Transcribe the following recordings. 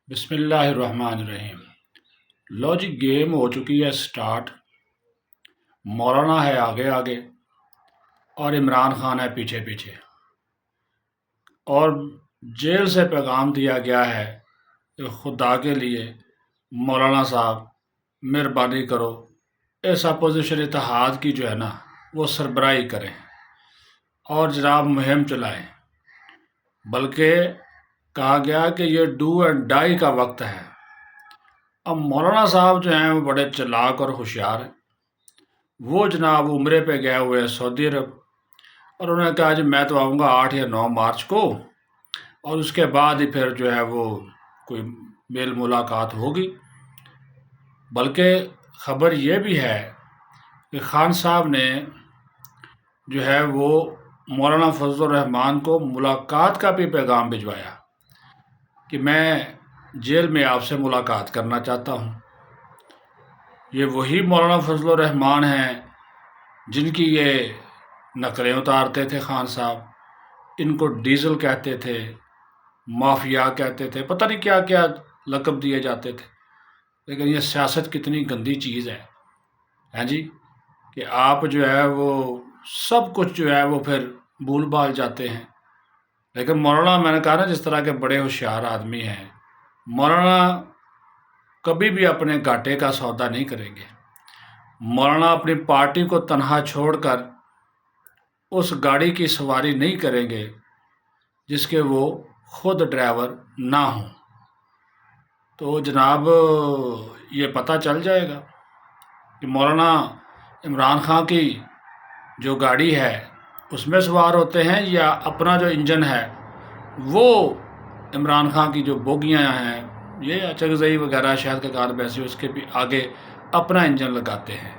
بسم اللہ الرحمن الرحیم۔ لو جی، گیم ہو چکی ہے سٹارٹ۔ مولانا ہے آگے آگے اور عمران خان ہے پیچھے پیچھے، اور جیل سے پیغام دیا گیا ہے کہ خدا کے لیے مولانا صاحب مہربانی کرو، اس اپوزیشن اتحاد کی جو ہے نا وہ سربراہی کریں اور جناب مہم چلائیں۔ بلکہ کہا گیا کہ یہ ڈو اینڈ ڈائی کا وقت ہے۔ اب مولانا صاحب جو ہیں وہ بڑے چلاک اور ہوشیار ہیں۔ وہ جناب عمرے پہ گئے ہوئے ہیں سعودی عرب، اور انہوں نے کہا جی میں تو آؤں گا 8 یا 9 مارچ کو، اور اس کے بعد ہی پھر جو ہے وہ کوئی میل ملاقات ہوگی۔ بلکہ خبر یہ بھی ہے کہ خان صاحب نے جو ہے وہ مولانا فضل الرحمان کو ملاقات کا بھی پیغام بھجوایا کہ میں جیل میں آپ سے ملاقات کرنا چاہتا ہوں۔ یہ وہی مولانا فضل الرحمان ہیں جن کی یہ نقلیں اتارتے تھے خان صاحب، ان کو ڈیزل کہتے تھے، مافیا کہتے تھے، پتہ نہیں کیا کیا لقب دیے جاتے تھے۔ لیکن یہ سیاست کتنی گندی چیز ہے جی، کہ آپ جو ہے وہ سب کچھ جو ہے وہ پھر بھول بھال جاتے ہیں۔ لیکن مولانا، میں نے کہا نا، جس طرح کے بڑے ہوشیار آدمی ہیں، مولانا کبھی بھی اپنے گھاٹے کا سودا نہیں کریں گے۔ مولانا اپنی پارٹی کو تنہا چھوڑ کر اس گاڑی کی سواری نہیں کریں گے جس کے وہ خود ڈرائیور نہ ہوں۔ تو جناب یہ پتہ چل جائے گا کہ مولانا عمران خان کی جو گاڑی ہے اس میں سوار ہوتے ہیں، یا اپنا جو انجن ہے وہ عمران خان کی جو بوگیاں ہیں، یہ اچکزئی وغیرہ شہد کے کار بیسی، اس کے بھی آگے اپنا انجن لگاتے ہیں۔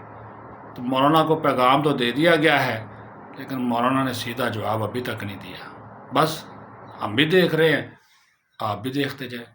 تو مولانا کو پیغام تو دے دیا گیا ہے، لیکن مولانا نے سیدھا جواب ابھی تک نہیں دیا۔ بس ہم بھی دیکھ رہے ہیں، آپ بھی دیکھتے جائیں۔